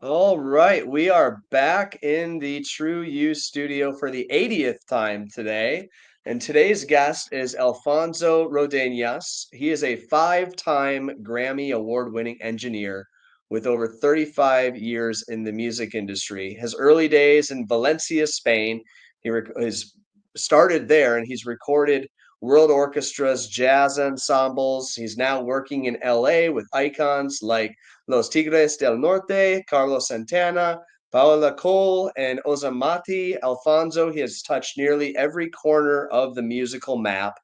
All right, we are back in the TRU-U studio for the 80th time today, and today's guest is Alfonso Rodenas. He is a five-time Grammy Award-winning engineer with over 35 years in the music industry. His early days in Valencia, Spain, has started there, and he's recorded World Orchestras, jazz ensembles. He's now working in LA with icons like Los Tigres del Norte, Carlos Santana, Paola Cole, and Ozamati Alfonso. He has touched nearly every corner of the musical map.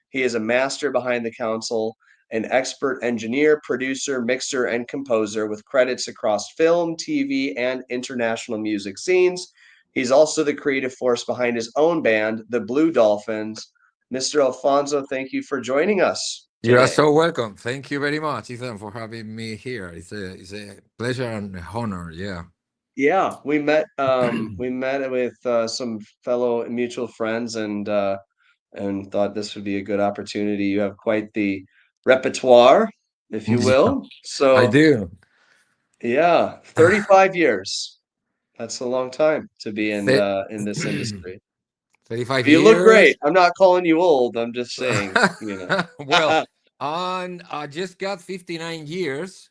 He is a master behind the console, an expert engineer, producer, mixer, and composer with credits across film, TV, and international music scenes. He's also the creative force behind his own band, the Blue Dolphins. Mr. Alfonso, thank you for joining us You are today. so welcome. Thank you very much, Ethan, for having me here. It's a pleasure and honor. Yeah. Yeah, we met with some fellow mutual friends and thought this would be a good opportunity. You have quite the repertoire, if you Yeah, will. I So, do. yeah, 35 years. That's a long time to be Th- in this industry. 35 But you look great. years. I'm not calling you old. I'm just saying, Well, on I just got 59 years.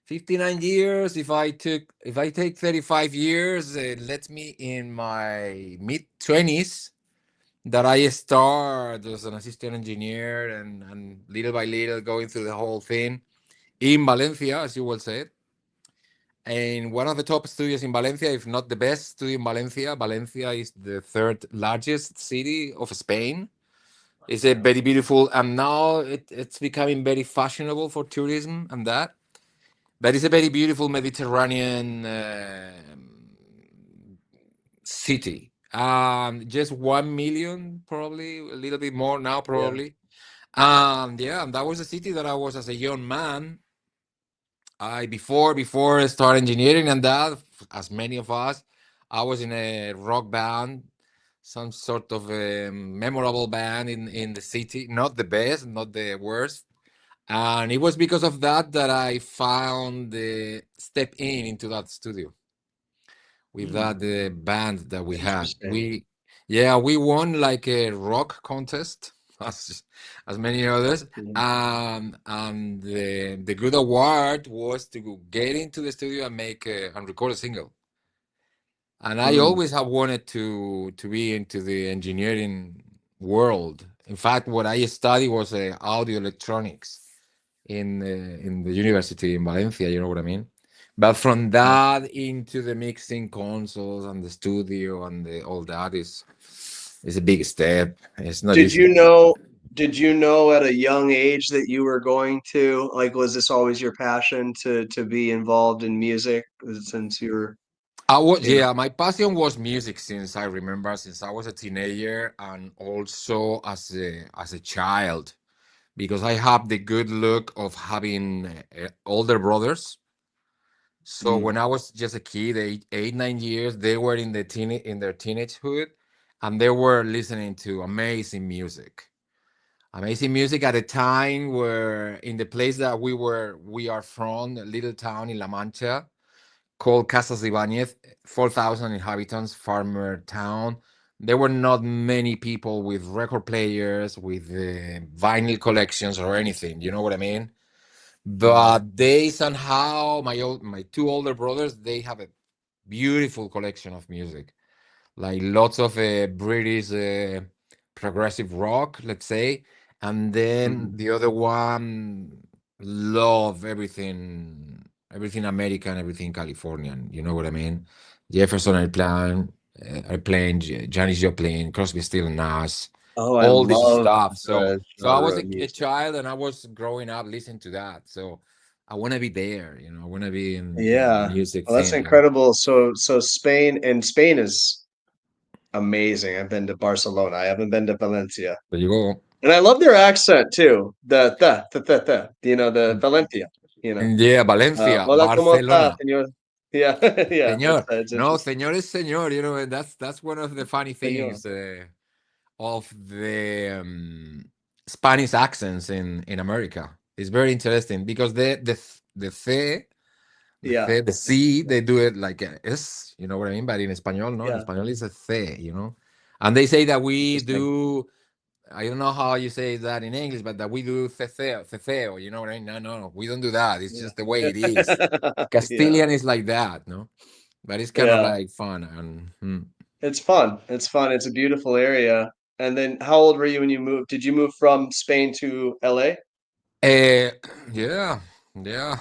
59 years. If I take 35 years, it lets me in my mid 20s that I start as an assistant engineer and little by little going through the whole thing in Valencia, as you will say it, and one of the top studios in Valencia, if not the best studio in Valencia. Valencia is the third largest city of Spain. It's a very beautiful, and now it's becoming very fashionable for tourism and that. But it's a very beautiful Mediterranean city. Just 1 million, probably a little bit more now, yeah. probably. Yeah, and that was a city that I was as a young man. I before I start engineering and that, as many of us, I was in a rock band, some sort of a memorable band in the city. Not the best, not the worst. And it was because of that that I found the step into that studio with Hmm, that band that we had. interesting. We won like a rock contest, as many others. Mhm. And the good award was to get into the studio and make and record a single. And I Mm. always have wanted to be into the engineering world. In fact, what I studied was audio electronics in the university in Valencia. You know what I mean? But from that into the mixing consoles and the studio and all that is a big step. It's not Did easy. you know, did you know at a young age that you were going to, like, was this always your passion to be involved in music since you were, I was you know? Yeah, my passion was music since I remember, since I was a teenager and also as a child, because I have the good luck of having older brothers. So Mm, when I was just a kid, 8, 9 years, they were in their teenagehood, and they were listening to amazing music at a time where in the place that we are from, a little town in La Mancha called Casas Ibanez, 4,000 inhabitants, farmer town. There were not many people with record players, with vinyl collections or anything. You know what I mean? mm, But they somehow, my two older brothers, they have a beautiful collection of music, like lots of British progressive rock, let's say, and then mm, the other one love everything American, everything Californian. You know what I mean? Jefferson Airplane, Janis Joplin, Crosby, Still and Nash, oh, I all this love stuff. So, the so I genre was of a music. child and I was growing up listening to that. So I want to be there. I want to be in the Yeah. music Well, that's thing. incredible. So Spain is amazing. I've been to Barcelona. I haven't been to Valencia. There you go. And I love their accent too. The Valencia, you know. Yeah, Valencia, Hola, ¿cómo está, Barcelona. señor? Yeah, yeah, Señor. it's No, interesting. señor is señor. And that's one of the funny Señor. things of the Spanish accents in America. It's very interesting because the th Yeah. The C, they do it like a S, you know what I mean? But in Espanol, no, in Yeah. Espanol it's a C, you know? And they say that we Interesting. do, I don't know how you say that in English, but that we do ceceo, ceceo, you know what I mean? No, no, no, we don't do that. It's Yeah. just the way it is. Yeah. Castilian is like that, no? But it's kind of Yeah. like fun. And It's fun. It's fun. It's a beautiful area. And then how old were you when you moved? Did you move from Spain to LA? uh, yeah, yeah,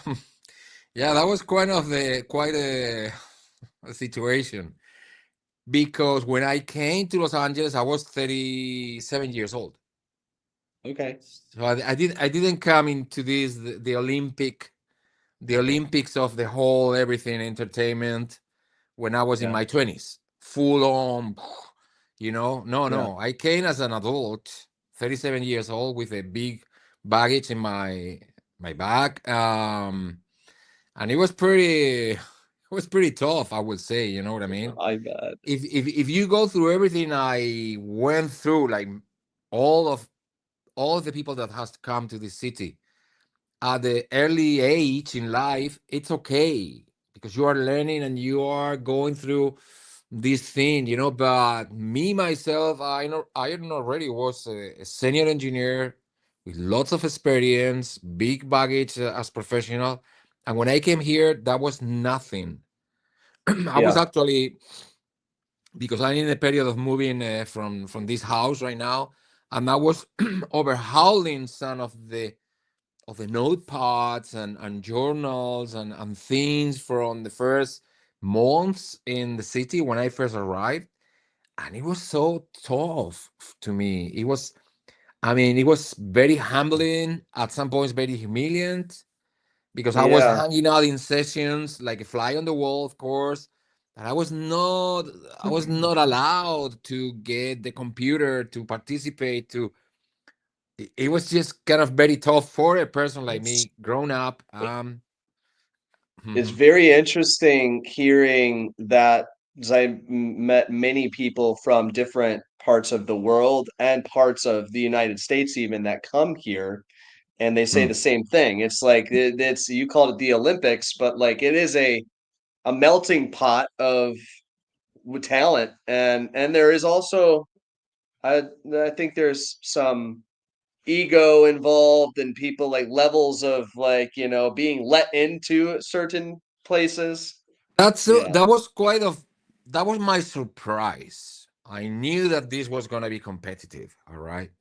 yeah, that was quite a situation because when I came to Los Angeles, I was 37 years old. Okay. So I didn't come into this the Olympics of the whole everything entertainment when I was in Yeah. my 20s, full on, No, Yeah. no. I came as an adult, 37 years old, with a big baggage in my back, and it was pretty, it was pretty tough, I would say. You know what I mean? I bet. If you go through everything I went through, like all of all of the people that has come to this city at the early age in life, it's okay because you are learning and you are going through this thing, But me myself, I already was a senior engineer with lots of experience, big baggage as professional, and when I came here, that was nothing. I was Yeah. actually because I'm in a period of moving from this house right now, and I was overhauling some of the notepads and journals and things from the first months in the city when I first arrived. And it was so tough to me. It was very humbling, at some points, very humiliating because I was Yeah. hanging out in sessions like a fly on the wall, of course. And I was not allowed to get the computer to participate to it was just kind of very tough for a person like It's me, grown up. it's Mhm. very interesting hearing that, 'cause met many people from different parts of the world and parts of the United States even that come here, and they say Mm. the same thing. It's like it's you called it the Olympics, but like it is a melting pot of talent, and there is also I I think there's some ego involved and people like levels of like, being let into certain places. Yeah. That was my surprise. I knew that this was gonna be competitive, all right.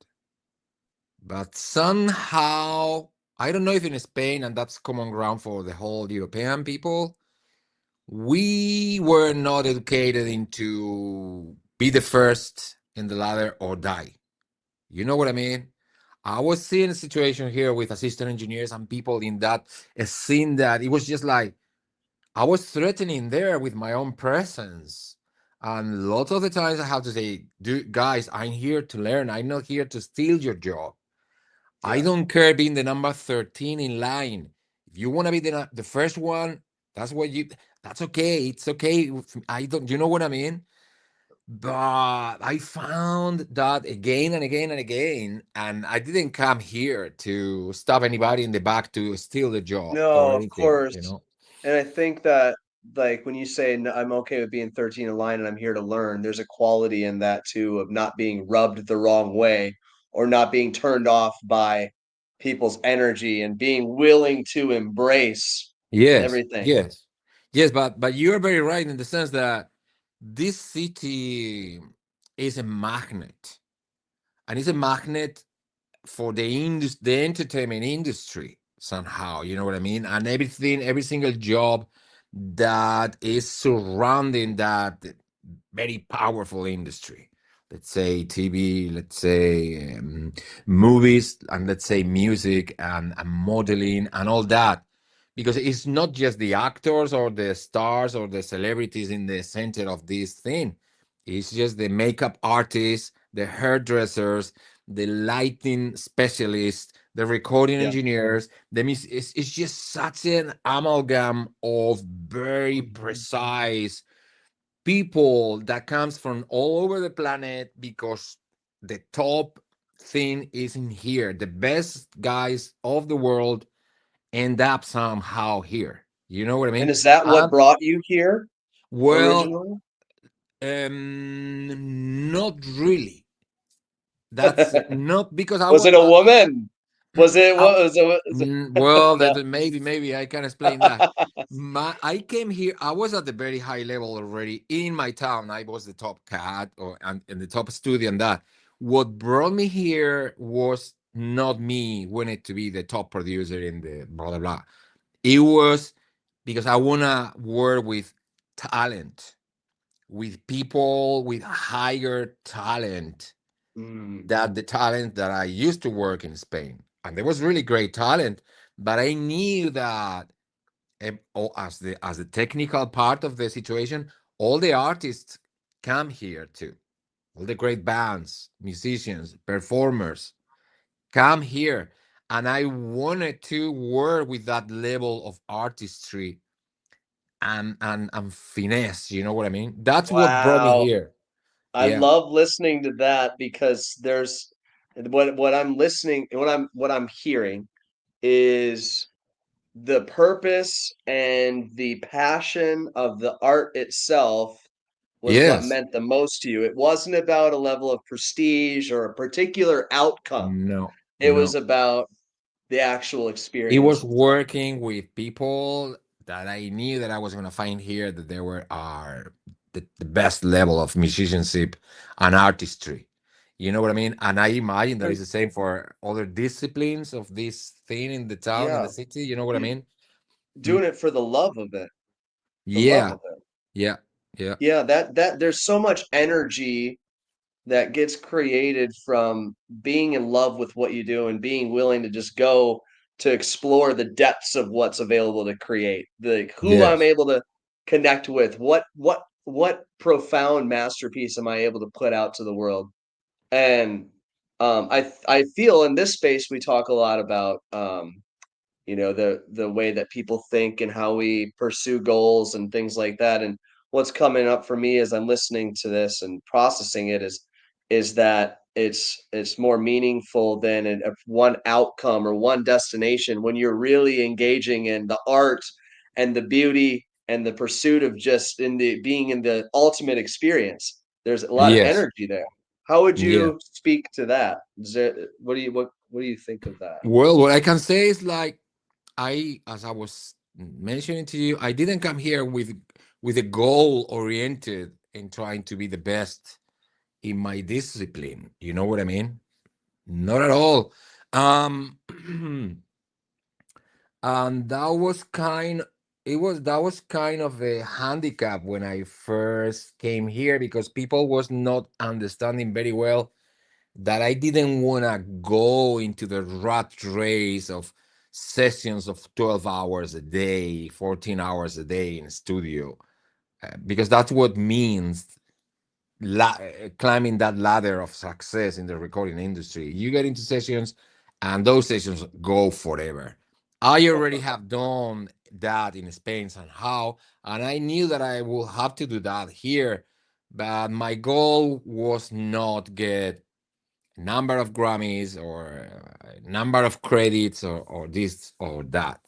But somehow, I don't know if in Spain, and that's common ground for the whole European people, we were not educated into be the first in the ladder or die. You know what I mean? I was seeing a situation here with assistant engineers and people in that scene that it was just like I was threatening there with my own presence. And lots of the times I have to say, dude, guys, I'm here to learn. I'm not here to steal your job. I Yeah. don't care being the number 13 in line. If you want to be the first one, that's what you that's okay. It's okay. I don't you know what I mean? But I found that again and again and again, and I didn't come here to stop anybody in the back to steal the job or No, of anything, course. And I think that like when you say I'm okay with being 13 in line and I'm here to learn, there's a quality in that too of not being rubbed the wrong way or not being turned off by people's energy and being willing to embrace Yes, everything. yes, yes. But you're very right in the sense that this city is a magnet, and it's a magnet for the entertainment industry somehow. You know what I mean? And everything, every single job that is surrounding that very powerful industry. Let's say TV, let's say movies, and let's say music and modeling and all that. Because it's not just the actors or the stars or the celebrities in the center of this thing. It's just the makeup artists, the hairdressers, the lighting specialists, the recording Yeah. engineers. It's just such an amalgam of very precise people that comes from all over the planet because the top thing is in here. The best guys of the world end up somehow here. You know what I And mean? is that what Um, brought you here well, originally? not really. That's not because I Was was. it a woman? Was it I, what was it? Well, No. that maybe I can explain that. I came here. I was at the very high level already in my town. I was the top cat and the top student. That what brought me here was not me wanted to be the top producer in the blah blah blah. It was because I wanna work with talent, with people with higher talent Mm, that the talent that I used to work in Spain. And there was really great talent, but I knew that as the technical part of the situation, all the artists come here too. All the great bands, musicians, performers come here. And I wanted to work with that level of artistry and finesse. You know what I mean? That's what brought me wow. here. I Yeah. love listening to that because there's what I'm listening what I'm hearing is the purpose and the passion of the art itself was what Yes. meant the most to you. It wasn't about a level of prestige or a particular outcome. No, It was no. about the actual It experience was itself. working with people that I knew that I was going to find here that they were are the best level of musicianship and artistry. You know what I mean? And I imagine that And is the same for other disciplines of this thing in the town, in the yeah, city. You know what I mean? Mm, doing it for the love of it, the love yeah, of it. yeah, yeah, Yeah, that there's so much energy that gets created from being in love with what you do and being willing to just go to explore the depths of what's available to create. The who I'm yes, able to connect with, what profound masterpiece am I able to put out to the world? And I feel in this space we talk a lot about the way that people think and how we pursue goals and things like that. And what's coming up for me as I'm listening to this and processing it is that it's more meaningful than one outcome or one destination when you're really engaging in the art and the beauty and the pursuit of just in the being in the ultimate experience. There's a lot of yes, energy there. How would yeah. you speak to that? What do you think of that? Well, what I can say is like as I was mentioning to you, I didn't come here with a goal oriented in trying to be the best in my discipline. You know what I mean? Not at all. Um, and that was kind of a handicap when I first came here because people was not understanding very well that I didn't want to go into the rat race of sessions of 12 hours a day, 14 hours a day in studio, because that's what means climbing that ladder of success in the recording industry. You get into sessions, and those sessions go forever. I already have done that in Spain somehow, and I knew that I will have to do that here. But my goal was not get number of Grammys or number of credits or this or that.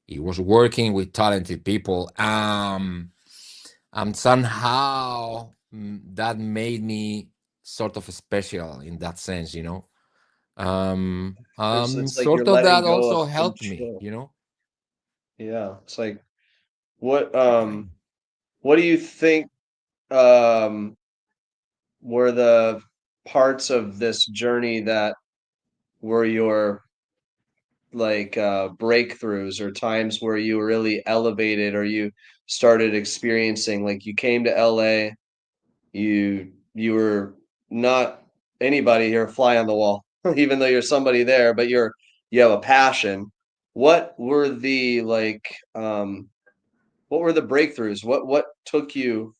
It was working with talented people. And somehow that made me sort of special in that sense, you know. It's like you're Sort of letting that go of also helped me, control. you know. Yeah, it's like what what do you think um were the parts of this journey that were your breakthroughs or times where you were really elevated or you started experiencing like you came to LA, you were not anybody here fly on the wall, even though you're somebody there, but you have a passion. What were the what were the breakthroughs? What took you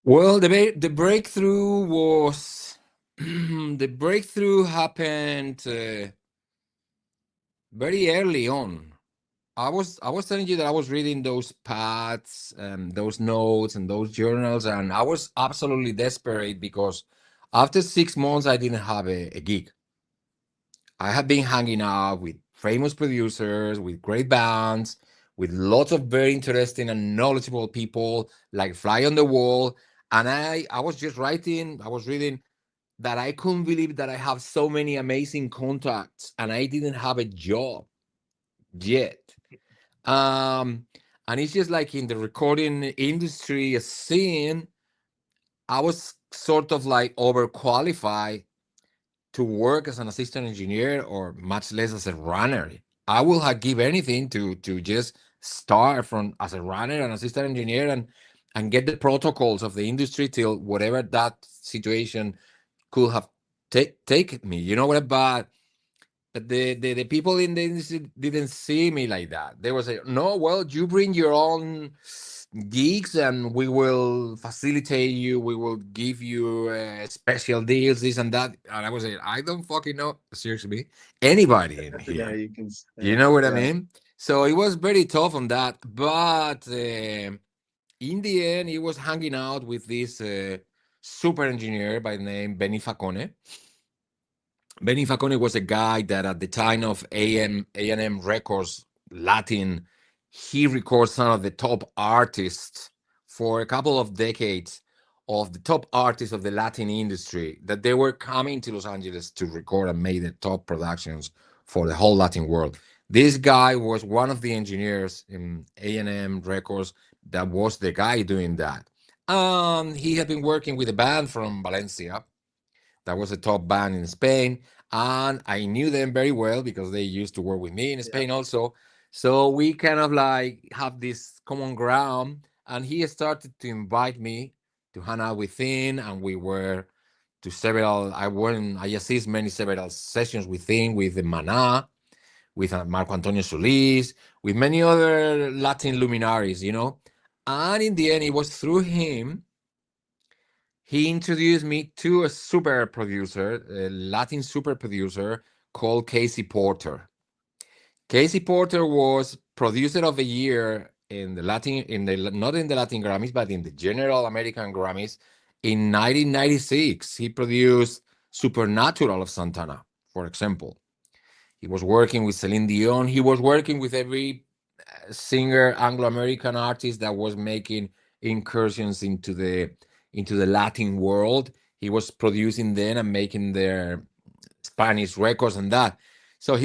Well, the breakthrough was the breakthrough happened very early on. I was telling you that I was reading those paths and those notes and those journals, and I was absolutely desperate because after 6 months I didn't have a gig. I had been hanging out with famous producers, with great bands, with lots of very interesting and knowledgeable people, like fly on the wall. And I was just writing, I was reading that I couldn't believe that I have so many amazing contacts and I didn't have a job yet. Um, and it's just like in the recording industry scene, I was sort of like overqualified to work as an assistant engineer or much less as a runner. I will have give anything to just start from as a runner and assistant engineer and get the protocols of the industry till whatever that situation could have taken me. You know what? But the people in the industry didn't see me like that. They were saying, no, well, you bring your own gigs and we will facilitate you. We will give you special deals, this and that. And I was like, I don't fucking know, seriously, anybody in Yeah, here. you can. You Yeah, know what I yeah, mean? So it was very tough on that. But in the end, he was hanging out with this super engineer by the name Benny Facone. Benny Facone was a guy that at the time of A&M Records Latin, he records some of the top artists for a couple of decades of the top artists of the Latin industry that they were coming to Los Angeles to record and make the top productions for the whole Latin world. This guy was one of the engineers in A&M Records that was the guy doing that. He had been working with a band from Valencia that was a top band in Spain, and I knew them very well because they used to work with me in yeah. Spain also. So we kind of like have this common ground, and he started to invite me to hang out with him, and we were to several. I assist many several sessions with him, with the Mana, with Marco Antonio Solis, with many other Latin luminaries, you know. And in the end, it was through him he introduced me to a super producer, a Latin super producer called Casey Porter. Casey Porter was producer of the year in the Latin, in the not in the Latin Grammys, but in the general American Grammys in 1996. He produced Supernatural of Santana, for example. He was working with Celine Dion. He was working with every singer, Anglo-American artist that was making incursions into the Latin world. He was producing them and making their Spanish records and that. So Yeah.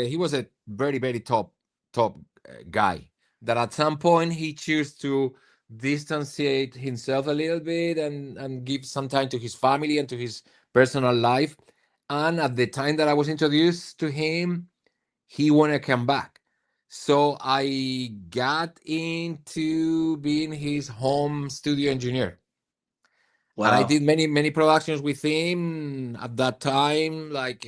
he was a very top guy. That at some point he chose to distanciate himself a little bit and give some time to his family and to his personal life. And at the time that I was introduced to him, he wanted to come back. So I got into being his home studio engineer. And I Wow. did many productions with him at that time, like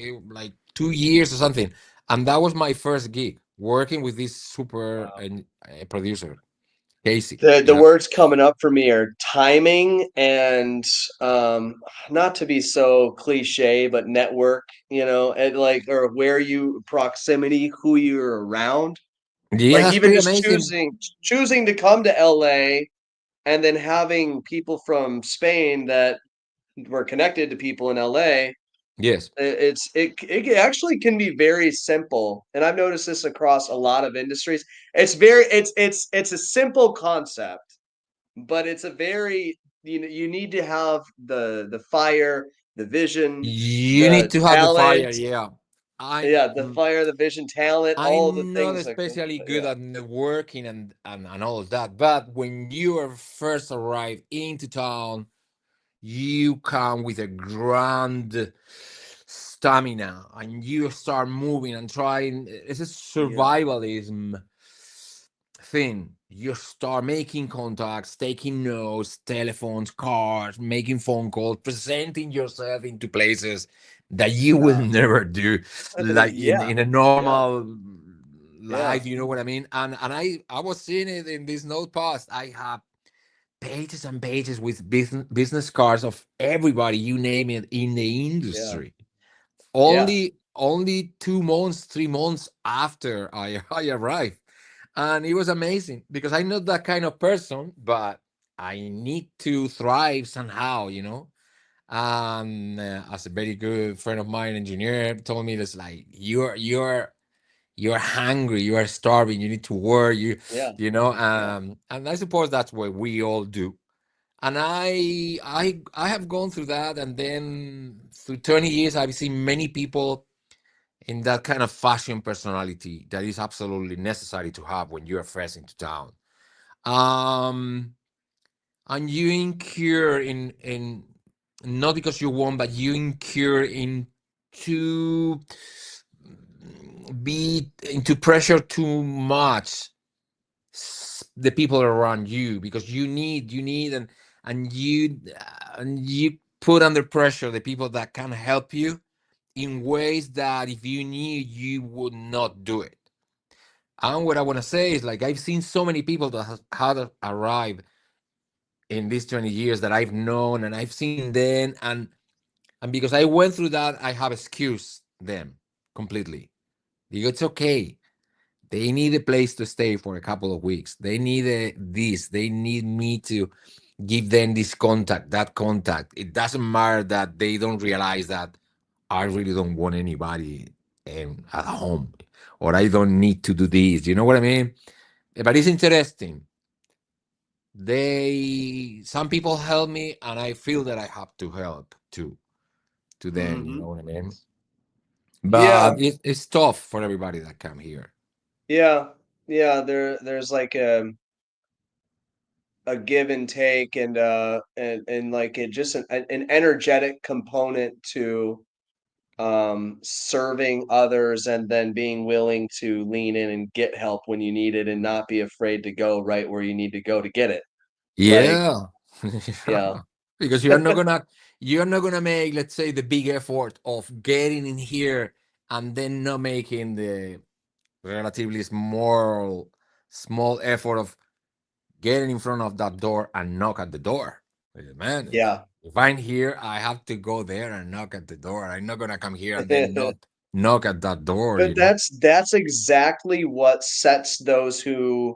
2 years or something. And that was my first gig, working with this super Wow. producer, Casey. The Yeah. words coming up for me are timing and um not to be so cliche, but network, and like or where you proximity, who you're around. Yeah, Like that's even pretty just amazing. choosing to come to LA and then having people from Spain that were connected to people in LA. Yes. It actually can be very simple, and I've noticed this across a lot of industries. It's a simple concept, but it's a very you need to have the fire, the vision, You need the to have the fire. talent. Yeah. I Yeah, the fire, the vision, talent, all the I'm not things that can. especially good Yeah, at networking and all of that, but when you are first arrived into town, you come with a grand stamina and you start moving and trying. It's a yeah, survivalism thing. You start making contacts, taking notes, telephones, cards, making phone calls, presenting yourself into places that you will uh, never do, like yeah, in a yeah, normal yeah, life. You know what I mean? And I was seeing it in this notepad. I have pages and pages with business cards of everybody you name it in the yeah, industry. yeah. Only 2 months, 3 months after I arrived, and it was amazing because I'm not that kind of person, but I need to thrive somehow, you know. And as a very good friend of mine, engineer, told me this like you're you're hungry, you are starving, you need to work, Yeah. you know, Yeah. and I suppose that's what we all do. And I have gone through that, and then through 20 years I've seen many people in that kind of fashion personality that is absolutely necessary to have when you're fresh into town. Um and you incur in not because you want, but you incur in to be into pressure too much the people around you, because you need and you put under pressure the people that can help you in ways that if you knew, you would not do it. And what I want to say is, like, I've seen so many people that had arrived in these 20 years that I've known, and I've seen them, and because I went through that, I have excused them completely. It's okay. They need a place to stay for a couple of weeks. They need this. They need me to give them this contact, that contact. It doesn't matter that they don't realize that I really don't want anybody at home, or I don't need to do this. You know what I mean? But it's interesting. Some people help me, and I feel that I have to help too to them. You Hmm. know what I mean? Yeah. But it's tough for everybody that come here. Yeah. Yeah. There's like a give and take and like it just an energetic component to serving others and then being willing to lean in and get help when you need it and not be afraid to go right where you need to go to get it. Like, Yeah. yeah. Yeah. Because you're not gonna make, let's say, the big effort of getting in here and then not making the relatively small effort of getting in front of that door and knock at the door. Man, Yeah. if I'm here, I have to go there and knock at the door. I'm not gonna come here and then not knock at that door, But you know? that's exactly what sets those who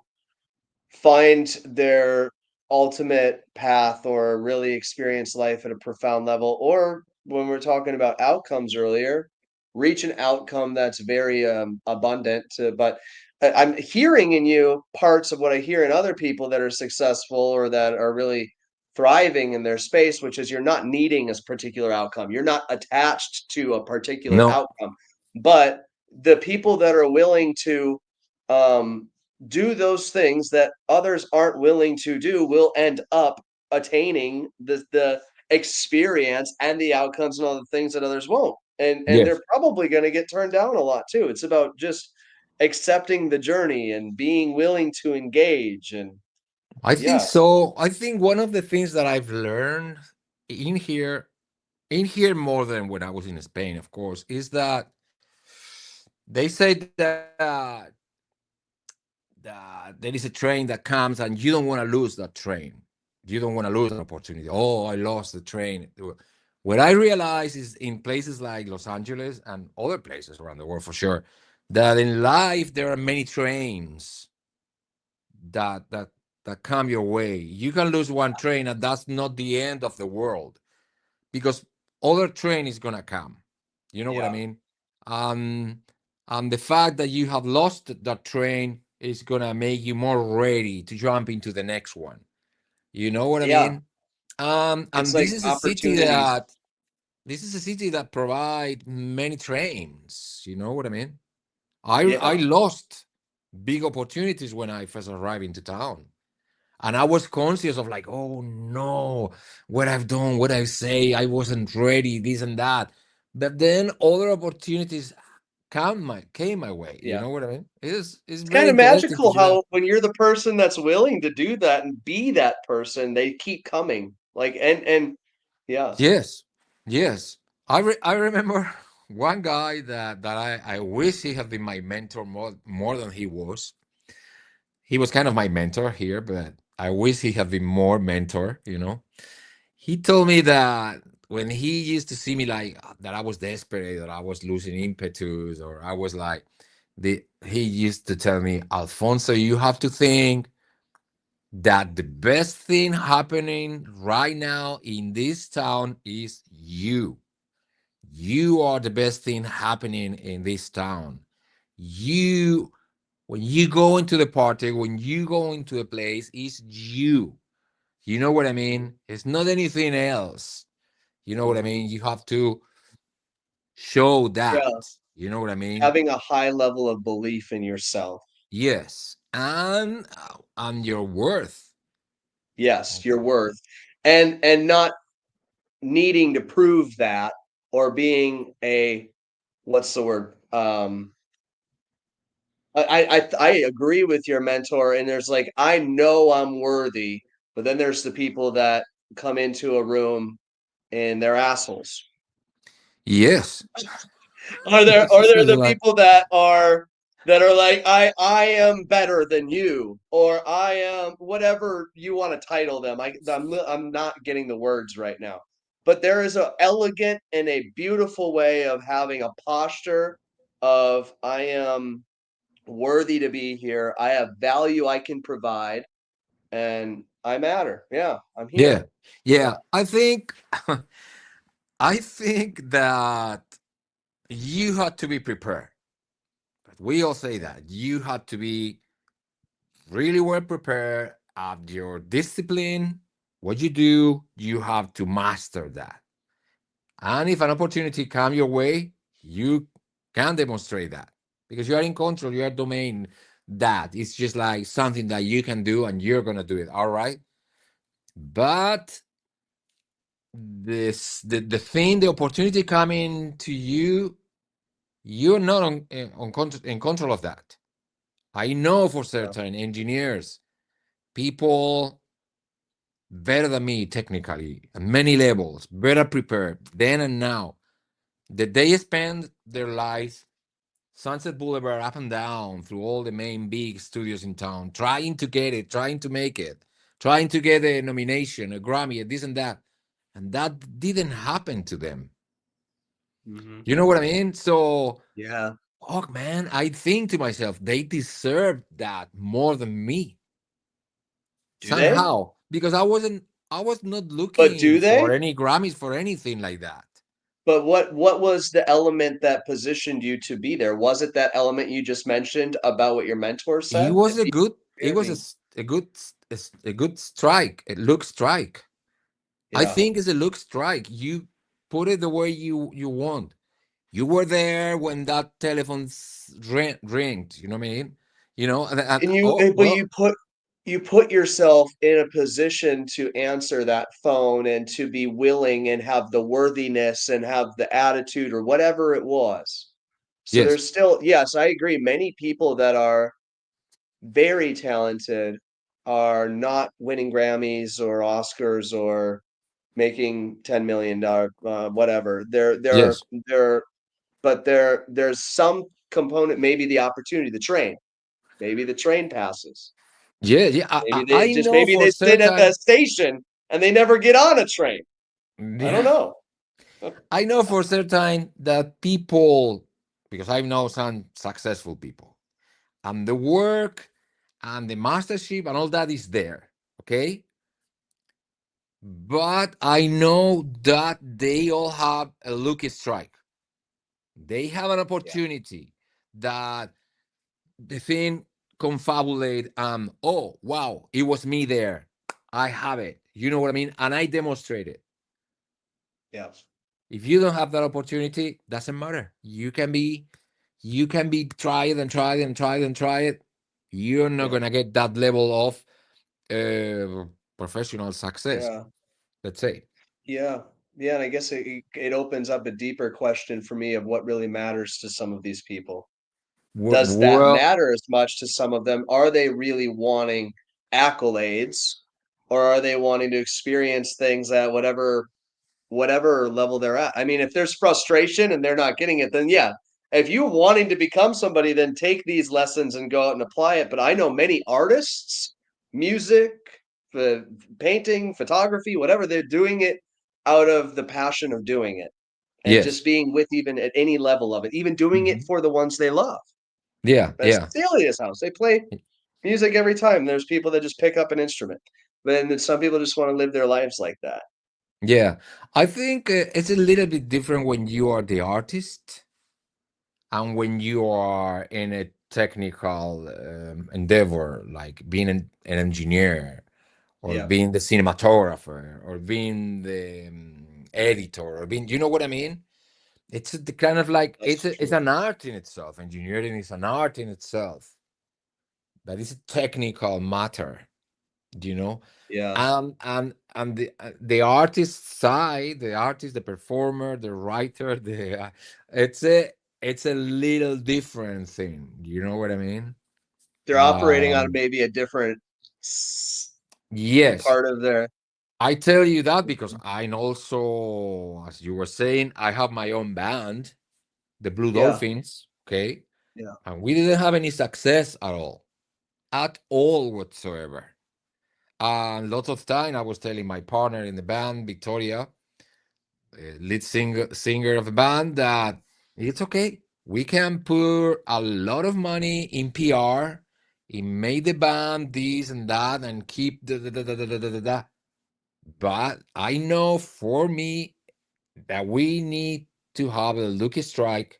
find their ultimate path or really experience life at a profound level, or when we're talking about outcomes earlier, reach an outcome that's very abundant but I'm hearing in you parts of what I hear in other people that are successful or that are really thriving in their space, which is you're not needing a particular outcome, you're not attached to a particular No, outcome, but the people that are willing to um, do those things that others aren't willing to do will end up attaining the experience and the outcomes and all the things that others won't. And yes. they're probably going to get turned down a lot too. It's about just accepting the journey and being willing to engage and I think yeah. so. I think one of the things that I've learned in here, more than when I was in Spain, of course, is that they say that there is a train that comes and you don't want to lose that train. You don't want to lose an opportunity. Oh, I lost the train. What I realize is in places like Los Angeles and other places around the world for sure, that in life there are many trains that that that come your way. You can lose one train, and that's not the end of the world, because other train is gonna come. You know what I Yeah. mean? Um, and the fact that you have lost that train is gonna make you more ready to jump into the next one. You know what I Yeah. mean? It's And like opportunities. this is a city that provide many trains. You know what I mean? I Yeah. lost big opportunities when I first arrived into town. And I was conscious of, like, oh no, what I've done, what I say, I wasn't ready, this and that. But then other opportunities came my way. You Yeah. know what I mean? It's It's very kind of interesting to magical see that. how when you're the person that's willing to do that and be that person, they keep coming. Like and yeah. Yes, yes. I remember one guy that I wish he had been my mentor more than he was. He was kind of my mentor here, but I wish he had been more mentor. You know, he told me that when he used to see me, like, that I was desperate, that I was losing impetus, or I was like, he used to tell me, Alfonso, you have to think that the best thing happening right now in this town is you. You are the best thing happening in this town. You, when you go into the party, when you go into a place, it's you. You know what I Mhm. mean? It's not anything else. You know what I Mhm. mean? You have to show that. Yeah, You know what I mean? having a high level of belief in yourself. Yes. And your worth. Yes, your worth, and not needing to prove that or being a what's the word? I agree with your mentor, and there's like I know I'm worthy, but then there's the people that come into a room and they're assholes. Yes. Are there Yes, are it's there just the like, people that are like I am better than you or I am whatever you want to title them. I'm not getting the words right now. But there is a elegant and a beautiful way of having a posture of I am worthy to be here. I have value I can provide and I matter. Yeah, I'm yeah. here. Yeah. Yeah. I think that you had to be prepared. But we all say that. You had to be really well prepared of your discipline. What you do, you have to master that. And if an opportunity come your way, you can demonstrate that because you are in control, you are domain that. It's just like something that you can do and you're gonna do it. All right. But the opportunity coming to you, you're not in control of that. I know for Yeah. certain engineers, people better than me technically at many levels, better prepared then and now, that they spend their lives Sunset Boulevard up and down through all the main big studios in town, trying to get it, trying to make it, trying to get a nomination, a Grammy, a this and that. And that didn't happen to them. Hmm. You know what I mean? So, Yeah. oh man, I think to myself, they deserve that more than me Do they? somehow because I was not But looking do for they? any Grammys for anything like that. But what was the element that positioned you to be there? Was it that element you just mentioned about what your mentor It said? was If a you good, it I was mean, a good strike, a look strike. I yeah. think it's a look strike. You put it the way you want. You were there when that telephone ringed. You know what I mean? You know, And oh but well, you put yourself in a position to answer that phone and to be willing and have the worthiness and have the attitude or whatever it was. So yes, there's still, yes, I agree. Many people that are very talented are not winning Grammys or Oscars or making $10 million, whatever. yes, But there's some component, maybe the opportunity, the train. Maybe the train passes. yeah, yeah. I know Maybe for they sit at the certain. station and they never get on a train. I don't Yeah, know. I know for certain that people, because I know some successful people, and the work and the mastership and all that is there. Okay, but I know that they all have a lucky strike. They have an Yeah, opportunity that the thing confabulate. Oh wow, it was me there. I have it. You know what I mean? And I demonstrate it. yeah, If you don't have that opportunity, doesn't matter. You can be tried and tried and tried and try it. You're not yeah, gonna get that level of professional success. yeah, Let's say. yeah, yeah. And I guess it opens up a deeper question for me of what really matters to some of these people. Does that Well, matter as much to some of them? Are they really wanting accolades, or are they wanting to experience things at whatever level they're at. I mean, if there's frustration and they're not getting it, then yeah. If you wanting to become somebody, then take these lessons and go out and apply it. But I know many artists, music, painting, photography, whatever, they're doing it out of the passion of doing it and yes. just being with even at any level of it, even doing it Mhm. for the ones they love. Yeah, That's yeah, the Alias House. They play music every time. There's people that just pick up an instrument. But then some people just want to live their lives like that. yeah. I think it's a little bit different when you are the artist and when you are in a technical endeavor, like being an engineer, or Yeah, being the cinematographer, or being the editor, or being, you know what I mean? It's the kind of like that's it's true. an art in itself. Engineering is an art in itself. That is a technical matter, you know. Yeah. And the artist side, the artist, the performer, the writer, the it's a it's a little different thing. You know what I mean? They're operating on Um, maybe a different s- yes, part of their. I tell you that because I'm also, as you were saying, I have my own band, the Blue Yeah, Dolphins. Okay, yeah. and we didn't have any success at all whatsoever. And lots of time I was telling my partner in the band, Victoria, lead singer of the band, that it's okay. We can put a lot of money in PR, in make the band this and that, and keep the. But I know for me that we need to have a lucky strike.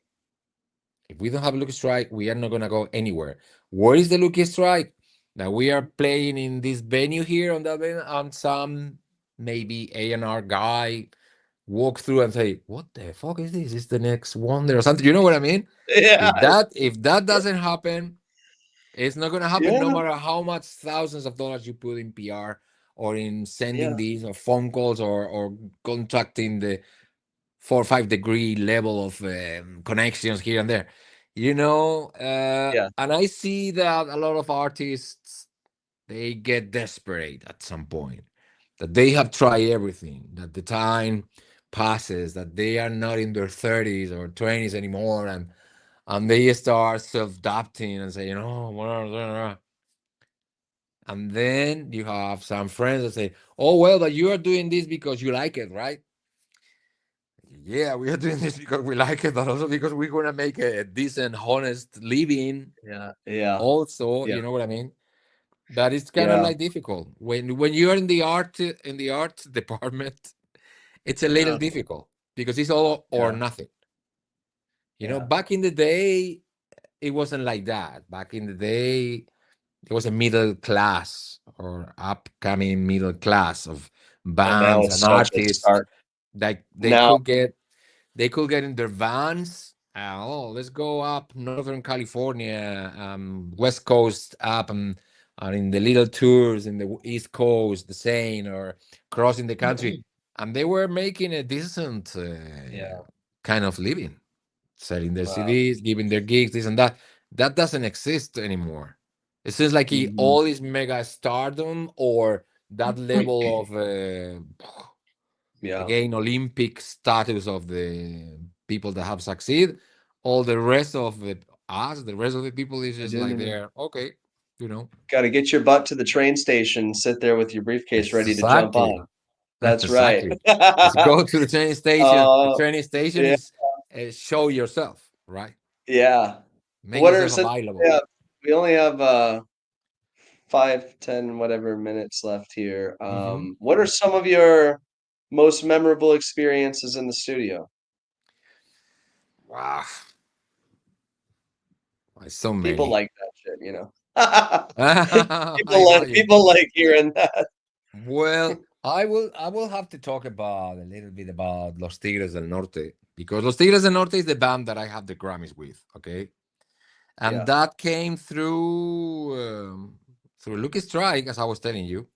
If we don't have a lucky strike, we are not gonna go anywhere. Where is the lucky strike? Now we are playing in this venue here on that venue, and some maybe A&R guy walk through and say, "What the fuck is this? Is the next wonder or something?" You know what I mean? Yeah, If that doesn't happen, it's not gonna happen. No yeah, matter how much thousands of dollars you put in PR, or in sending yeah, these or phone calls, or contracting the 4 or 5 degree level of connections here and there, yeah. and I see that a lot of artists, they get desperate at some point, that they have tried everything, that the time passes, that they are not in their 30s or 20s anymore, and they start self-doubting and say, blah, blah, blah. And then you have some friends that say, "Oh well, but you are doing this because you like it, right?" Yeah, we are doing this because we like it, but also because we're gonna make a decent, honest living. Yeah, yeah, Also, yeah, you know what I mean? That is kind of yeah, like difficult when you're in the art department. It's a little yeah, difficult because it's all or yeah, nothing. yeah. Back in the day, it wasn't like that. Back in the day, it was a middle class or upcoming middle class of And now bands it's and such a artists stark. that Now, they could get in their vans. Oh, let's go up Northern California, West Coast up, and in the little tours in the East Coast, the same, or crossing the country. And they were making a decent yeah, kind of living, selling their wow. CDs, giving their gigs, this and that. That doesn't exist anymore. It seems like Hmm. all is mega stardom, or that level of Yeah, again Olympic status of the people that have succeed. All the rest of the rest of the people is I just like didn't. they're okay, you know. Got to get your butt to the train station, sit there with your briefcase ready to jump Exactly, on. That's right. exactly. Let's go to the train station. The uh, train station yeah, is show yourself, right? yeah. Make What are, yourself since available. we only have 5, 10, whatever minutes left here. Hmm. What are some of your most memorable experiences in the studio? Wow, so People many. like that shit, you know. I People like imagine. people like hearing that. Well, I will have to talk about a little bit about Los Tigres del Norte, because Los Tigres del Norte is the band that I have the Grammys with. Okay, and Yeah. that came through Lucky Strike, as I was telling you.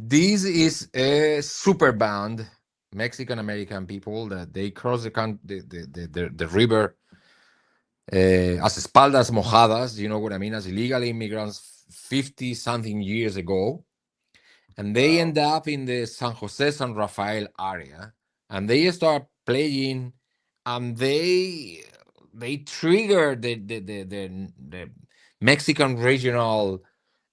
This is a super band, Mexican American people that they cross the river as espaldas mojadas. You know what I mean? As illegal immigrants 50 something years ago, and they Wow. end up in the San Jose San Rafael area, and they start playing, and they trigger the Mexican regional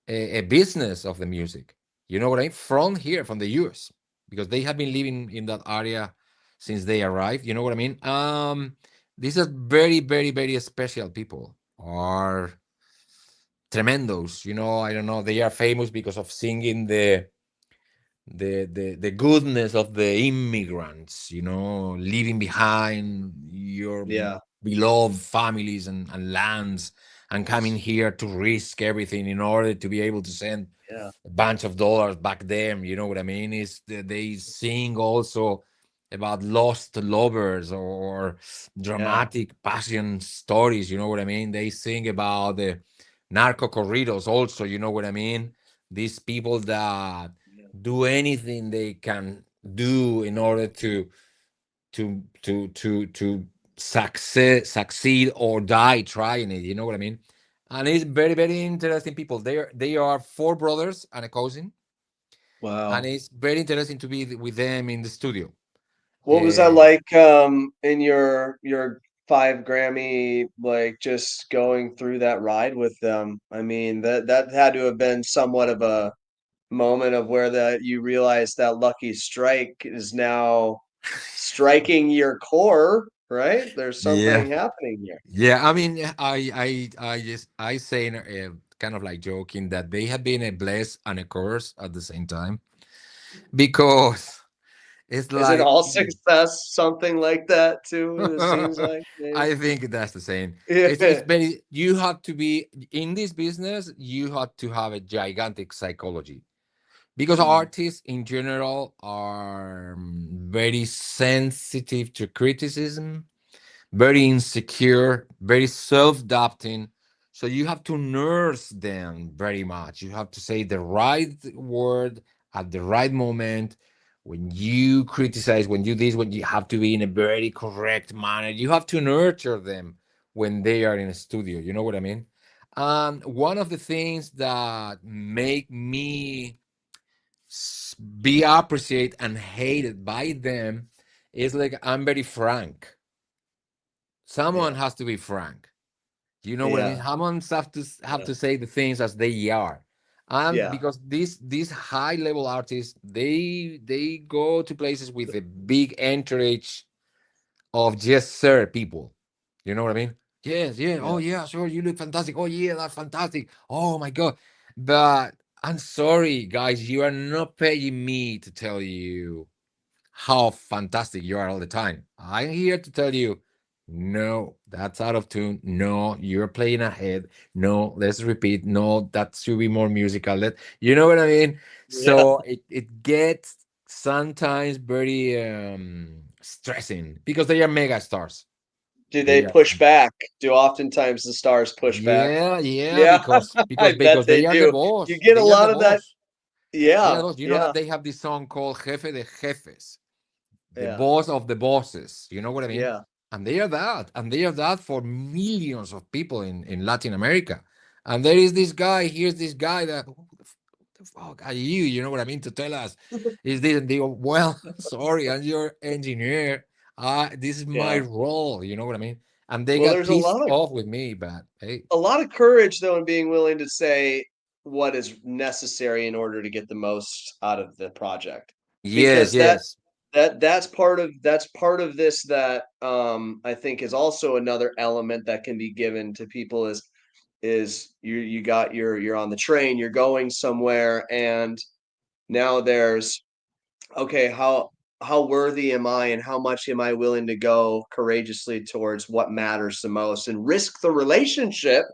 a business of the music. You know what I mean? From here, from the US, because they have been living in that area since they arrived. You know what I mean? These are very, very, very special people. Are tremendos. I don't know. They are famous because of singing the goodness of the immigrants, leaving behind, your Yeah. beloved families and lands, and coming here to risk everything in order to be able to send Yeah. a bunch of dollars back them. You know what I mean? Is they sing also about lost lovers or Yeah. dramatic passion stories. You know what I mean? They sing about the narco corridos also. You know what I mean? These people that Yeah. do anything they can do in order to succeed or die trying it. You know what I mean? And it's very very interesting people. They are four brothers and a cousin, and Wow. it's very interesting to be with them in the studio. What was that Uh, like in your five Grammy, like just going through that ride with them? I mean, that had to have been somewhat of a moment of where that you realize that lucky strike is now striking your core, right? There's yeah, something happening here. yeah. I mean, I say kind of like joking that they have been a bless and a curse at the same time, because it's Isn't like all success something like that too? It seems like maybe. I think that's the same. It's Yeah. very, you have to be in this business, you have to have a gigantic psychology, because Mm, artists in general are very sensitive to criticism, very insecure, very self-doubting. So you have to nurse them very much. You have to say the right word at the right moment. When you criticize, when you this, when you have to be in a very correct manner, you have to nurture them when they are in a studio. You know what I mean? One of the things that make me be appreciated and hated by them is like I'm very frank. Someone yeah. has to be frank. You know what I mean? Yeah. Someone have Yeah. to say the things as they are. And Yeah. because these high level artists, they go to places with a big entourage of just sir people. You know what I mean? Yes, yeah. Oh Yeah. yeah, sure. You look fantastic. Oh yeah, that's fantastic. Oh my god. But I'm sorry, guys, you are not paying me to tell you how fantastic you are all the time. I'm here to tell you, no, that's out of tune. No, you're playing ahead. No, let's repeat. No, that should be more musical. You know what I mean? Yeah. So it gets sometimes very stressing because they are mega stars. Do they They are, push back? Do oftentimes the stars push back? yeah, yeah, Yeah, because I bet they they are the do. You boss. get a They are the lot of that. boss. They are the Yeah, boss. You know yeah, that they have this song called Jefe de Jefes, the yeah, boss of the bosses. You know what I mean? yeah, And they are that. And they are that for millions of people in Latin America. And there is this guy, here's this guy that, who the fuck are you? You know what I mean? To tell us, is this, and they go, well, sorry, I'm your engineer. This is my yeah. role. You know what I mean? And they Well, got there's pissed off with me, but hey, a lot of courage though in being willing to say what is necessary in order to get the most out of the project. yes, Because that yes. that's part of this that I think is also another element that can be given to people is you got you're on the train, you're going somewhere, and now there's okay, how worthy am I and how much am I willing to go courageously towards what matters the most and risk the relationship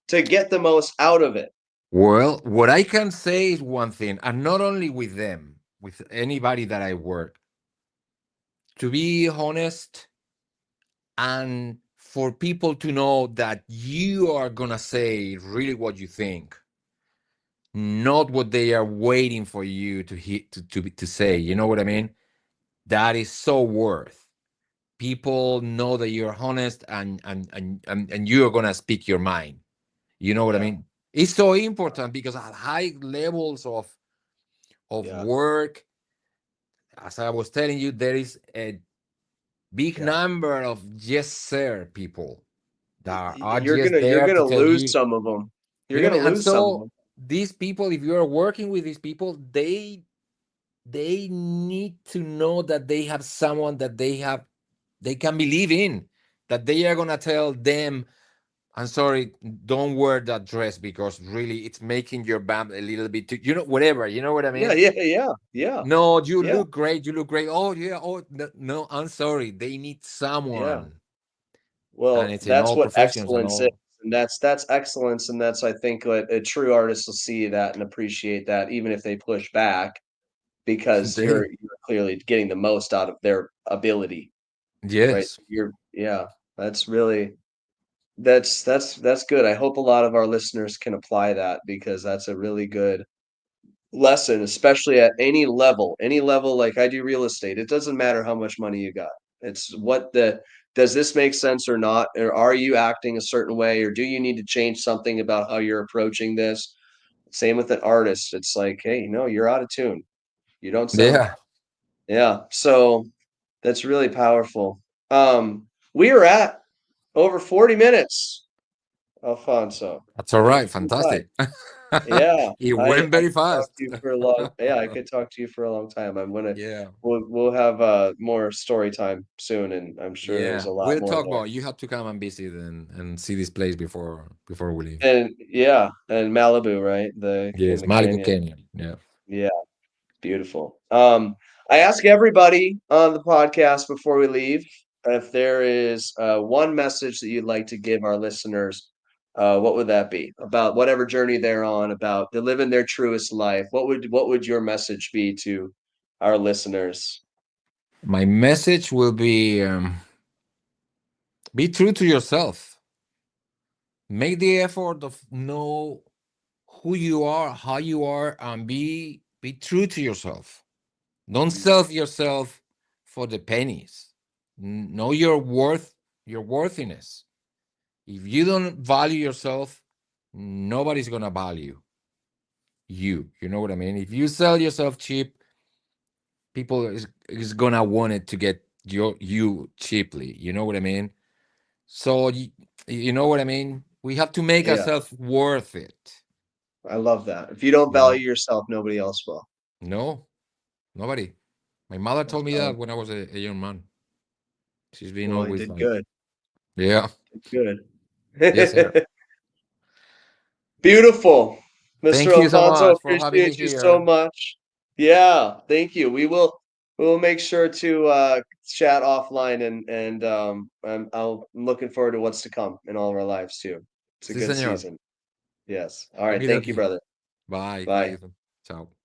to get the most out of it. Well, what I can say is one thing, and not only with them, with anybody that I work, to be honest, and for people to know that you are gonna say really what you think, not what they are waiting for you to hit to say. You know what I mean? That is so worth. People know that you're honest, and you are gonna speak your mind. You know what I Yeah, mean? It's so important because at high levels of yeah, work, as I was telling you, there is a big yeah. number of yes sir people that are You're just gonna you're there to gonna tell lose you, some of them. you You're know what gonna I mean? And lose some of so them. these people, if you are working with these people, they need to know that they have someone that they can believe in, that they are gonna tell them, I'm sorry, don't wear that dress because really it's making your band a little bit too, whatever, you know what I Yeah, mean? yeah, yeah, yeah, No, you yeah, look great. You look great. Oh yeah. Oh no, no, I'm sorry. They need yeah. someone. and Well, it's in that's all what professions and excellence is, all. and that's excellence, and that's I think what a true artist will see that and appreciate that, even if they push back, because They, you're clearly getting the most out of their ability, right? yes, Yeah, that's really that's good. I hope a lot of our listeners can apply that because that's a really good lesson, especially at any level. Any level, like I do real estate. It doesn't matter how much money you got. It's what the does this make sense or not? Or are you acting a certain way? Or do you need to change something about how you're approaching this? Same with an artist. It's like, hey, no, you're out of tune. You don't sound yeah, yeah. So that's really powerful. We are at over 40 minutes, Alfonso. that's all It right. flew by. Fantastic. Yeah, It I went I very could talk fast. to you for a long yeah, I could talk to you for a long time. I'm gonna Yeah, we'll have more story time soon, and I'm sure there's yeah. a lot We'll more talk there. about. You have to come and visit and see this place before we leave. And yeah, and Malibu, right? The in Yes, the Malibu canyon. Canyon. Yeah. Yeah, beautiful. I ask everybody on the podcast before we leave if there is one message that you'd like to give our listeners. What would that be about whatever journey they're on, about they're living their truest life? What would your message be to our listeners? My message will be true to yourself. Make the effort of know who you are, how you are, and be true to yourself. Don't Mm, sell yourself for the pennies. Know your worth, your worthiness. If you don't value yourself, nobody's gonna value you. You know what I mean? If you sell yourself cheap, people is gonna want it to get you cheaply. You know what I mean? So you know what I mean? We have to make yeah, ourselves worth it. I love that. If you don't You value know? yourself, nobody else will. No, nobody. My mother That's told me that powerful. when I was a young man. She's been Well, you always did like, good. yeah, Good. yes, sir. Beautiful. Mr. Thank you so Alfonso, much for having me appreciate you so here. much. Yeah, thank you. We will make sure to chat offline and I'm looking forward to what's to come in all of our lives too. It's a Sí, good señor. season. Yes. All right. Thank you, Okidoki. brother. Bye. Bye. Cuídate. Chao.